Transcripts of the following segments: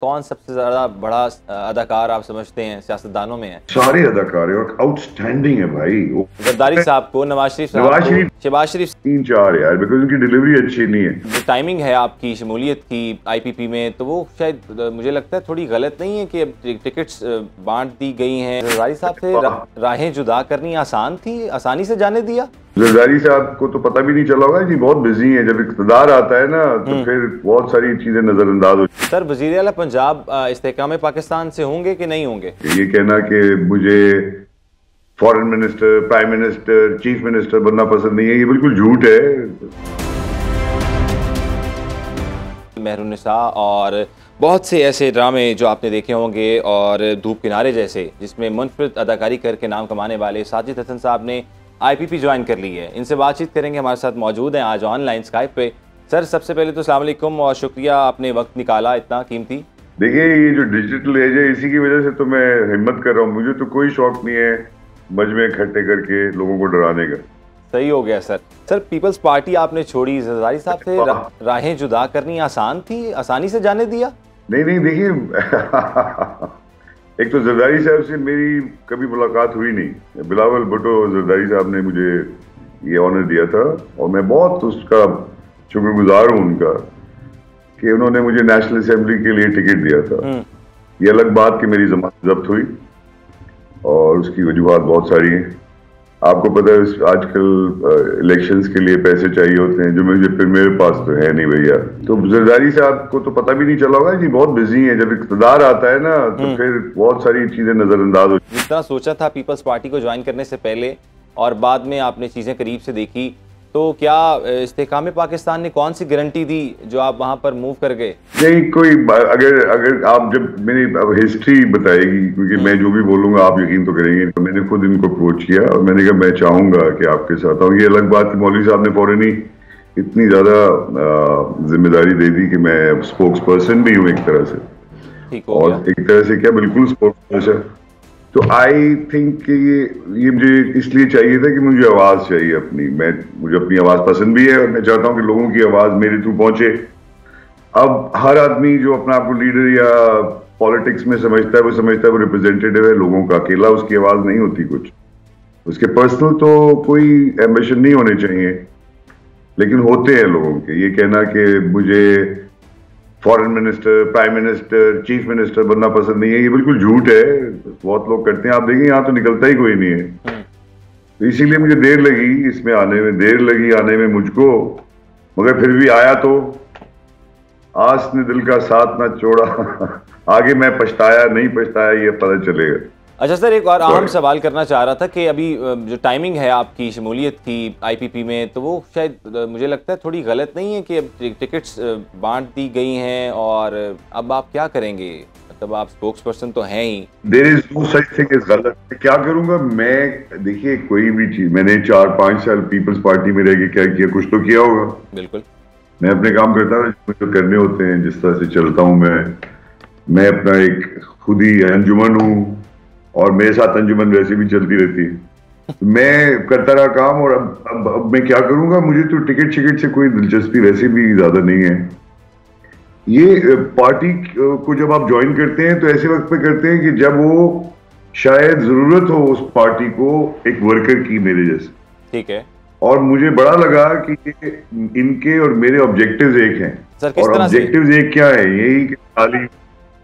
कौन सबसे ज्यादा बड़ा अदाकार आप समझते हैं सियासतदानों में है? सारे अदाकार हैं और आउटस्टैंडिंग है भाई। जरदारी साहब को, नवाज शरीफ साहब नवाज को, शरीफ शहबाज शरीफ। 3-4 यार, बिकॉज उनकी डिलीवरी अच्छी नहीं है। जो टाइमिंग है आपकी शमूलियत की आईपीपी में, तो वो शायद मुझे लगता है थोड़ी गलत नहीं है कि अब टिकट्स बांट दी गई हैं। जरदारी साहब से राहें जुदा करनी आसान थी, आसानी से जाने दिया। जरदारी साहब को तो पता भी नहीं चला होगा जी, बहुत बिजी है। जब इक़्तिदार आता है ना तो फिर बहुत सारी चीजें नजरअंदाज हो। सर, वज़ीर आला पंजाब इस्तेहकाम पाकिस्तान से होंगे कि नहीं होंगे? ये कहना कि मुझे foreign minister, prime minister, chief minister बनना पसंद नहीं है, ये बिल्कुल झूठ है। मेहरुन्निसा और बहुत से ऐसे ड्रामे जो आपने देखे होंगे, और धूप किनारे जैसे, जिसमें मुनफरिद अदाकारी करके नाम कमाने वाले साजिद हसन साहब ने आईपीपी ज्वाइन कर ली है। इनसे बातचीत करेंगे। हमारे साथ मौजूद हैं आज ऑनलाइन स्काइप पे। सर, सबसे पहले तो अस्सलाम वालेकुम और शुक्रिया आपने वक्त निकाला इतना कीमती। देखिए, ये जो डिजिटल एज है, इसी की वजह से तो मैं हिम्मत कर रहा हूँ। मुझे तो कोई शौक नहीं है मजमे इकट्ठे करके लोगों को डराने का। सही हो गया सर। सर, पीपल्स पार्टी आपने छोड़ी, जरदारी साहब से राहें जुदा करनी आसान थी, आसानी से जाने दिया? नहीं, देखिए एक तो जरदारी साहब से मेरी कभी मुलाकात हुई नहीं। बिलावल भुट्टो जरदारी साहब ने मुझे ये ऑनर दिया था और मैं बहुत उसका शुक्रगुजार हूँ उनका कि उन्होंने मुझे नेशनल असेंबली के लिए टिकट दिया था। ये अलग बात कि मेरी जमानत जब्त हुई और उसकी वजूहात बहुत सारी हैं। आपको पता है आजकल इलेक्शंस के लिए पैसे चाहिए होते हैं, जो मेरे पास तो है नहीं भैया। तो जरदारी साहब को तो पता भी नहीं चला होगा जी, बहुत बिजी है। जब इक़्तिदार आता है ना तो फिर बहुत सारी चीजें नजरअंदाज हो। जितना सोचा था पीपल्स पार्टी को ज्वाइन करने से पहले और बाद में आपने चीजें करीब से देखी, तो क्या इस्तेहकाम पाकिस्तान ने कौन सी गारंटी दी जो आप वहां पर मूव कर गए? नहीं, कोई अगर आप जब मेरी हिस्ट्री बताएगी, क्योंकि मैं जो भी बोलूंगा आप यकीन तो करेंगे। तो मैंने खुद इनको अप्रोच किया और मैंने कहा मैं चाहूंगा कि आपके साथ आऊं। ये अलग बात कि मौलवी साहब ने फौरन ही इतनी ज्यादा जिम्मेदारी दे दी कि मैं स्पोक्स पर्सन भी हूँ एक तरह से, और एक तरह से क्या बिल्कुल स्पोक्स पर्सन। तो आई थिंक कि ये मुझे इसलिए चाहिए था कि मुझे आवाज चाहिए अपनी। मुझे अपनी आवाज पसंद भी है और मैं चाहता हूं कि लोगों की आवाज मेरे थ्रू पहुंचे। अब हर आदमी जो अपना आपको लीडर या पॉलिटिक्स में समझता है, वो समझता है वो रिप्रेजेंटेटिव है लोगों का। अकेला उसकी आवाज नहीं होती कुछ। उसके पर्सनल तो कोई एम्बिशन नहीं होने चाहिए, लेकिन होते हैं लोगों के। ये कहना कि मुझे foreign minister, prime minister, chief minister बनना पसंद नहीं है, ये बिल्कुल झूठ है। बहुत लोग करते हैं। आप देखिए, यहाँ तो निकलता ही कोई नहीं है। तो इसीलिए मुझे देर लगी इसमें आने में, देर लगी आने में मुझको, मगर फिर भी आया। तो आस ने दिल का साथ ना छोड़ा आगे मैं पछताया नहीं पछताया ये पता चलेगा। अच्छा सर, एक और अहम सवाल करना चाह रहा था कि अभी जो टाइमिंग है आपकी शमूलियत की आईपीपी में, तो वो शायद मुझे लगता है थोड़ी गलत नहीं है कि अब टिकट्स बांट दी गई हैं, और अब आप क्या करेंगे? मतलब आप स्पोक्स पर्सन तो हैं ही। There is no such thing is गलत। क्या करूंगा मैं? देखिए, कोई भी चीज, मैंने 4-5 साल पीपल्स पार्टी में रह के क्या किया, कुछ तो किया होगा। बिल्कुल, मैं अपने काम करता हूँ जो करने होते हैं, जिस तरह से चलता हूँ मैं अपना एक खुद ही अंजुमन हूँ और मेरे साथ अंजुमन वैसे भी चलती रहती है। तो मैं करता रहा काम, और अब मैं क्या करूंगा? मुझे तो टिकट से कोई दिलचस्पी वैसे भी ज्यादा नहीं है। ये पार्टी को जब आप ज्वाइन करते हैं तो ऐसे वक्त पे करते हैं कि जब वो शायद जरूरत हो उस पार्टी को एक वर्कर की, मेरे जैसे। ठीक है। और मुझे बड़ा लगा कि इनके और मेरे ऑब्जेक्टिव्स एक हैं। सर, किस और तरह से? ऑब्जेक्टिव्स एक क्या है? यही कि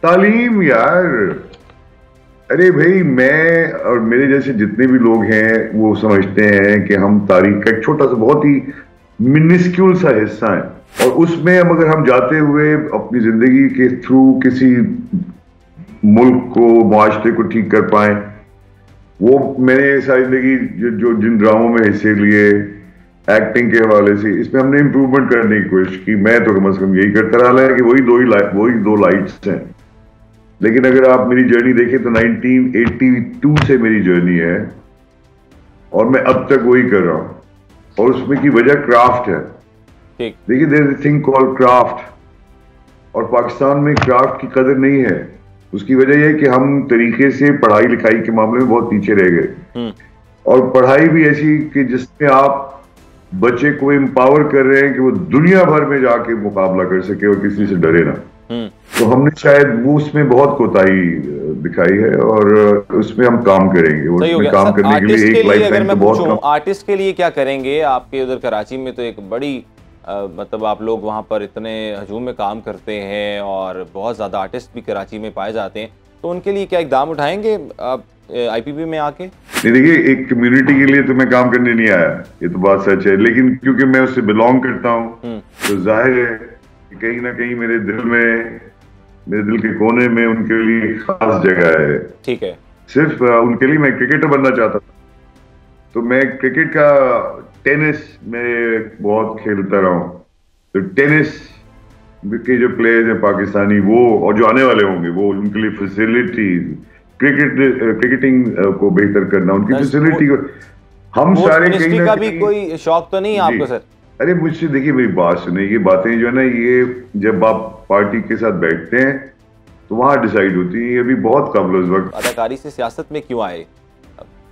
तालीम यार। अरे भाई, मैं और मेरे जैसे जितने भी लोग हैं वो समझते हैं कि हम तारीख का एक छोटा सा, बहुत ही मिनिस्क्यूल सा हिस्सा है, और उसमें अगर हम जाते हुए अपनी जिंदगी के थ्रू किसी मुल्क को, मुआशरे को ठीक कर पाए, वो मैंने सारी जिंदगी जो जिन ड्रामों में हिस्से लिए एक्टिंग के हवाले से, इसमें हमने इम्प्रूवमेंट करने की कोशिश की। मैं तो कम से कम यही करता रहा है कि वही दो लाइट्स हैं। लेकिन अगर आप मेरी जर्नी देखें तो 1982 से मेरी जर्नी है और मैं अब तक वही कर रहा हूं, और उसमें की वजह क्राफ्ट है। देखिए, there is a thing called craft, और पाकिस्तान में क्राफ्ट की कदर नहीं है। उसकी वजह यह है कि हम तरीके से पढ़ाई लिखाई के मामले में बहुत पीछे रह गए, और पढ़ाई भी ऐसी कि जिसमें आप बच्चे को एम्पावर कर रहे हैं कि वो दुनिया भर में जाके मुकाबला कर सके और किसी से डरे ना। तो हमने शायद वो उसमें बहुत कोताही दिखाई है और उसमें हम काम करेंगे। उसमें काम करने के लिए एक लाइफ टाइम तो बहुत कम। आर्टिस्ट के लिए क्या करेंगे आपके उधर कराची में? तो एक बड़ी मतलब आप लोग वहाँ पर इतने हजूम में काम करते हैं और बहुत ज़्यादा आर्टिस्ट भी कराची में पाए जाते हैं, तो उनके लिए क्या इकदाम उठाएंगे आप IPP में आके? नहीं, देखिए, एक कम्युनिटी के लिए तो मैं काम करने नहीं आया, ये तो बात सच है, लेकिन क्योंकि मैं उससे बिलोंग करता हूँ तो जाहिर है कि कहीं ना कहीं मेरे दिल के कोने में उनके लिए खास जगह है। ठीक है। सिर्फ उनके लिए मैं क्रिकेटर बनना चाहता था, तो मैं क्रिकेट का टेनिस में बहुत खेलता रहा हूँ, तो टेनिस के जो प्लेयर्स हैं पाकिस्तानी, वो और जो आने वाले होंगे, वो उनके लिए फैसिलिटीज, क्रिकेटिंग को बेहतर करना, उनकी फैसिलिटी को हम सारे कहीं का भी कोई शौक तो नहीं है आपको सर? अरे मुझसे देखिए, मेरी बात सुनिए, ये बातें जो है ना, ये जब आप पार्टी के साथ बैठते हैं तो वहां डिसाइड होती है, ये भी बहुत कम उस वक्त। अदाकारी से सियासत में क्यों आए?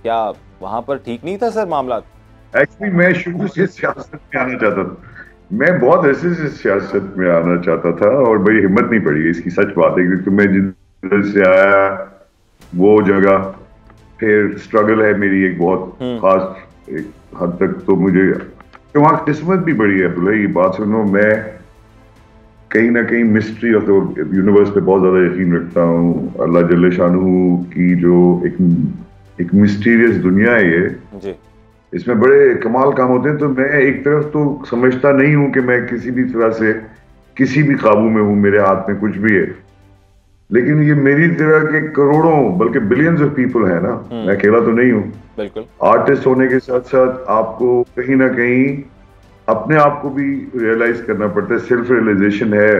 क्या वहां पर ठीक नहीं था सर मामला? एक्चुअली मैं शुरू से सियासत में आना चाहता था, मैं बहुत ऐसे से सियासत में आना चाहता था और बड़ी हिम्मत नहीं पड़ी, इसकी सच बात है, क्योंकि मैं जिधर से आया वो जगह, फिर स्ट्रगल है मेरी एक बहुत खास एक हद तक, तो मुझे वहाँ किस्मत भी बड़ी है। अब्दुल्ला, ये बात सुनो, मैं कहीं ना कहीं मिस्ट्री ऑफ द यूनिवर्स पे बहुत ज्यादा यकीन रखता हूँ। अल्लाह जल्ले शानहू की जो एक मिस्टीरियस दुनिया है ये जी, इसमें बड़े कमाल काम होते हैं। तो मैं एक तरफ तो समझता नहीं हूं कि मैं किसी भी तरह से किसी भी काबू में हूं, मेरे हाथ में कुछ भी है, लेकिन ये मेरी तरह के करोड़ों बल्कि बिलियंस ऑफ पीपल है ना, मैं अकेला तो नहीं हूं। बिल्कुल। आर्टिस्ट होने के साथ साथ आपको कहीं ना कहीं अपने आप को भी रियलाइज करना पड़ता है, सेल्फ रियलाइजेशन है।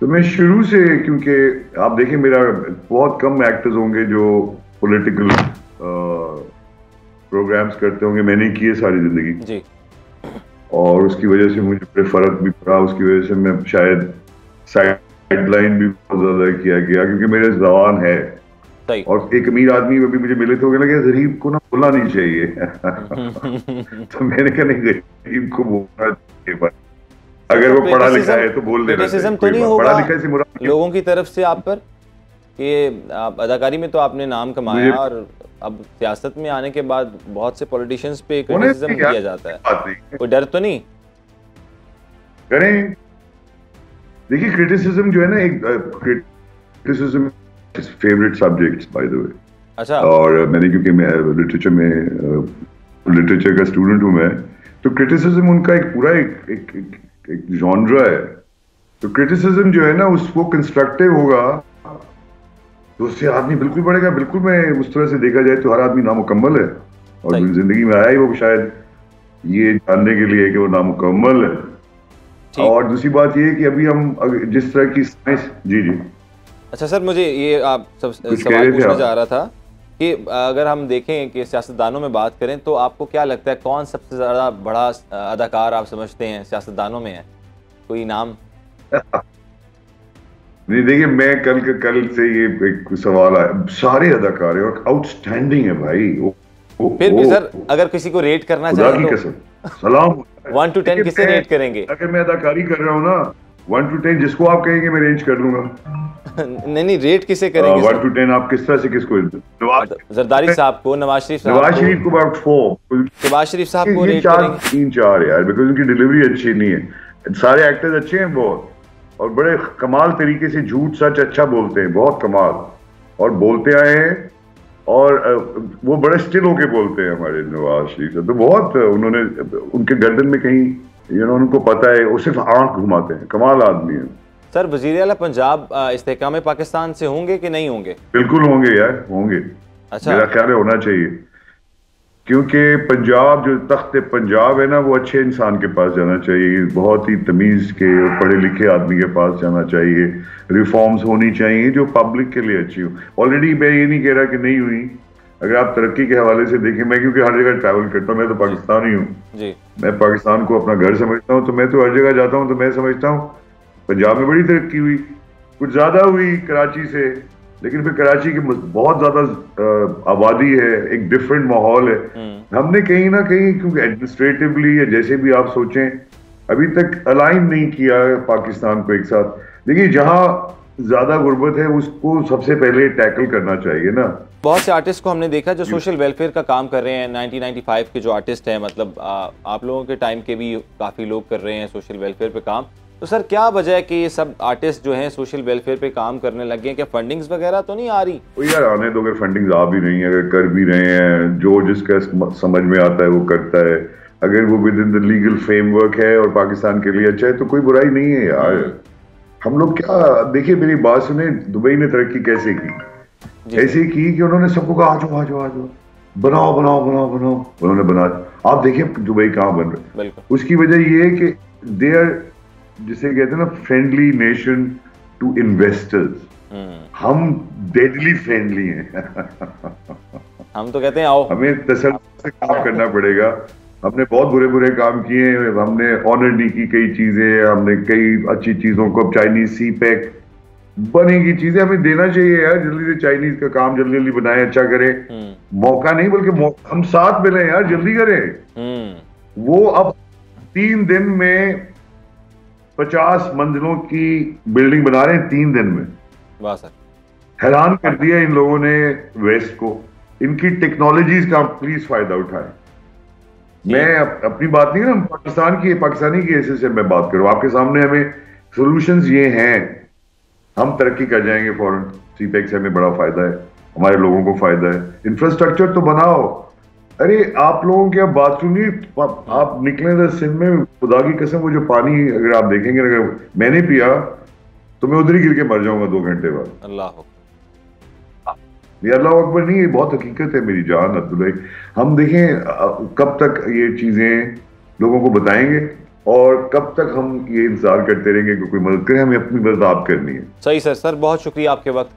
तो मैं शुरू से, क्योंकि आप देखिए मेरा बहुत कम एक्टर्स होंगे जो पॉलिटिकल प्रोग्राम्स करते होंगे, मैंने किए सारी जिंदगी जी, और उसकी वजह से मुझे बड़े फर्क भी पड़ा, उसकी वजह से मैं शायद साइडलाइन भी बहुत ज्यादा किया गया, क्योंकि मेरे जबान है। और एक अमीर आदमी अभी मुझे मिले थे, वो कहना कि गरीब को ना बोलना नहीं चाहिए तो मैंने कहा नहीं, गरीब को बोलना चाहिए, अगर वो पढ़ा लिखा है तो बोल देना चाहिए। तो नहीं होगा पढ़ा लिखा से लोगों की तरफ से आप पर कि आप अदाकारी में तो आपने नाम कमाया और अब सियासत में आने के बाद बहुत से पॉलिटिशियंस पे क्रिटिसिज्म किया जाता है, कोई डर तो नहीं? करें, देखिए क्रिटिसिज्म जो है ना, एक criticism is favourite subject by the way. अच्छा। और मैंने, क्योंकि मैं लिटरेचर का स्टूडेंट हूं मैं, तो क्रिटिसिज्म उनका एक पूरा एक जॉनरा है। तो क्रिटिसिज्म जो है ना, उसको कंस्ट्रक्टिव होगा तो उससे आदमी बिल्कुल बढ़ेगा। बिल्कुल, मैं उस तरह से देखा जाए तो हर आदमी नामुकम्मल है और जिंदगी में आया ही वो शायद ये जानने के लिए कि वो नामुकम्मल है। और दूसरी बात ये कि अभी हम जिस तरह की साइंस, जी जी। अच्छा सर, मुझे ये आप सवाल पूछना चाह रहा था कि अगर हम देखें कि सियासतदानों में बात करें तो आपको क्या लगता है कौन सबसे ज़्यादा बड़ा अदाकार आप समझते हैं सियासतदानों में है? कोई नाम? नहीं, देखिए, मैं कल से ये एक सवाल आया, सारे अदाकार हैं और आउटस्टैंडिंग है भाई। फिर भी सर, अगर किसी को रेट करना चाहे तो सलाम 1 to 10 किसे रेट करेंगे? अगर मैं अदाकारी कर रहा हूँ ना, 1 to 10 जिसको आप कहेंगे मैं रेंज कर लूंगा। नहीं, रेट किसे करेंगे? 1 to 10 आप किस तरह से किसको? जरदारी साहब को, नवाज शरीफ को अबाउट 4, शहबाज शरीफ साहब को रेट करेंगे 3-4 यार, बिकॉज उनकी डिलीवरी अच्छी नहीं है। सारे एक्टर्स अच्छे हैं बहुत और बड़े कमाल तरीके से झूठ सच अच्छा बोलते हैं, बहुत कमाल, और बोलते आए हैं और वो बड़े स्टिल होके बोलते हैं हमारे नवाज शरीफ। तो बहुत उन्होंने उनके गर्दन में कहीं उनको पता है, वो सिर्फ आंख घुमाते हैं, कमाल आदमी है। सर, वज़ीर आला पंजाब इस्तेहकाम पाकिस्तान से होंगे कि नहीं होंगे? बिल्कुल होंगे यार, होंगे। अच्छा, मेरा ख्याल है होना चाहिए, क्योंकि पंजाब जो तख्त पंजाब है ना, वो अच्छे इंसान के पास जाना चाहिए, बहुत ही तमीज के पढ़े लिखे आदमी के पास जाना चाहिए। रिफॉर्म्स होनी चाहिए जो पब्लिक के लिए अच्छी हो। ऑलरेडी मैं ये नहीं कह रहा कि नहीं हुई, अगर आप तरक्की के हवाले से देखें, मैं क्योंकि हर जगह ट्रैवल करता हूँ, मैं तो पाकिस्तानी हूँ, मैं पाकिस्तान को अपना घर समझता हूँ, तो मैं तो हर जगह जाता हूँ, तो मैं समझता हूँ पंजाब में बड़ी तरक्की हुई, कुछ ज्यादा हुई कराची से, लेकिन फिर कराची की बहुत ज्यादा आबादी है, एक डिफरेंट माहौल है। हमने कहीं ना कहीं, क्योंकि एडमिनिस्ट्रेटिवली या जैसे भी आप सोचें, अभी तक अलाइन नहीं किया पाकिस्तान को एक साथ। देखिए जहाँ ज्यादा गुर्बत है उसको सबसे पहले टैकल करना चाहिए ना। बहुत से आर्टिस्ट को हमने देखा जो सोशल वेलफेयर का काम कर रहे हैं। 1995 के जो आर्टिस्ट हैं, मतलब आप लोगों के टाइम के भी काफ़ी लोग कर रहे हैं सोशल वेलफेयर पे काम। तो सर क्या वजह है कि ये सब आर्टिस्ट जो हैं सोशल वेलफेयर पे काम करने लगे हैं? क्या फंडिंग्स वगैरह तो नहीं आ रही? तो यार आने दो, अगर फंडिंग्स आ भी रही है, अगर कर भी रहे हैं, जो जिसका समझ में आता है वो करता है, अगर वो with in the legal framework है और पाकिस्तान के लिए अच्छा है तो कोई बुराई नहीं है यार। हम लोग क्या, देखिए मेरी बात सुने, दुबई ने तरक्की कैसे की? ऐसे की कि उन्होंने सबको कहा आजो आजो आजो, बनाओ बनाओ बनाओ बनाओ, उन्होंने बना। आप देखिए दुबई कहाँ बन रहा है। उसकी वजह ये है कि दे आर, जिसे कहते हैं ना, फ्रेंडली नेशन टू इन्वेस्टर्स। हम डेडली फ्रेंडली हैं। हम तो कहते हैं आओ, हमें तसल्ली से काम करना पड़ेगा। हमने बहुत बुरे बुरे काम किए, हमने ऑनर नहीं की कई चीजें, हमने कई अच्छी चीजों को, चाइनीज सी पैक बनेगी चीजें हमें देना चाहिए यार, जल्दी से चाइनीज का काम जल्दी जल्दी बनाए, अच्छा करे। मौका नहीं बल्कि हम साथ मिले यार, जल्दी करें। वो अब 3 दिन में 50 मंजिलों की बिल्डिंग बना रहे हैं 3 दिन में। वाह सर, हैरान कर दिया इन लोगों ने वेस्ट को। इनकी टेक्नोलॉजीज का प्लीज फायदा उठाएं। मैं अपनी बात नहीं ना, पाकिस्तानी की हैसियत से मैं बात करूं आपके सामने। हमें सॉल्यूशंस ये हैं, हम तरक्की कर जाएंगे फौरन। सीपेक से हमें बड़ा फायदा है, हमारे लोगों को फायदा है। इंफ्रास्ट्रक्चर तो बनाओ। अरे आप लोगों की अब बात सुनिए, आप निकले थे सिंध में, खुदा की कसम वो जो पानी अगर आप देखेंगे, अगर मैंने पिया तो मैं उधर ही गिर के मर जाऊंगा 2 घंटे बाद। अल्लाह, ये अल्लाह अकबर नहीं, ये बहुत हकीकत है मेरी जान अब्दुल्ला। हम देखें कब तक ये चीजें लोगों को बताएंगे और कब तक हम ये इंतजार करते रहेंगे कि कोई मदद करे। हमें अपनी मदद आप करनी है। सही सर, बहुत शुक्रिया आपके वक्त।